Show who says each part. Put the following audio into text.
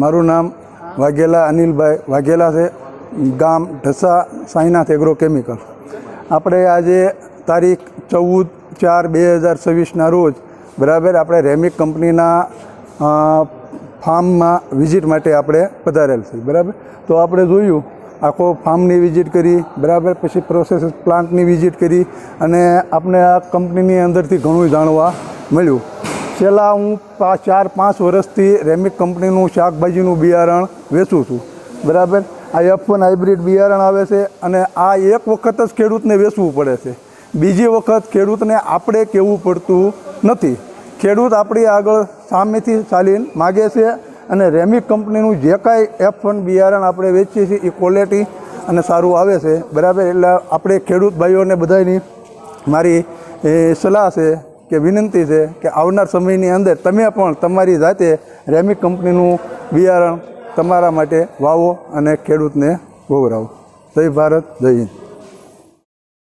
Speaker 1: મારું નામ વાઘેલા અનિલભાઈ વાઘેલા છે, ગામ ઢસા, સાઈનાથ એગ્રો કેમિકલ. આપણે આજે તારીખ 14/4/2026ના રોજ બરાબર આપણે રેમિક કંપનીના ફાર્મમાં વિઝિટ માટે આપણે પધારેલ છે. બરાબર, તો આપણે જોયું આખો ફાર્મની વિઝિટ કરી, બરાબર, પછી પ્રોસેસ પ્લાન્ટની વિઝિટ કરી અને આપણે આ કંપનીની અંદરથી ઘણું જાણવા મળ્યું. છેલ્લા હું 4-5 વર્ષથી રેમિક કંપનીનું શાકભાજીનું બિયારણ વેચું છું. બરાબર, આ F1 હાઇબ્રિડ બિયારણ આવે છે અને આ એક વખત જ ખેડૂતને વેચવું પડે છે. બીજી વખત ખેડૂતને આપણે કહેવું પડતું નથી. ખેડૂત આપણી આગળ સામેથી ચાલીને માગે છે અને રેમિક કંપનીનું જે કાંઈ F1 બિયારણ આપણે વેચીએ છીએ એ ક્વોલિટી અને સારું આવે છે. બરાબર, એટલે આપણે ખેડૂત ભાઈઓને બધાની મારી સલાહ છે કે વિનંતી છે કે આવનાર સમયની અંદર તમે પણ તમારી જાતે રેમિક કંપનીનું બિયારણ તમારા માટે વાવો અને ખેડૂતને વવરાવો. જય ભારત, જય હિન્દ.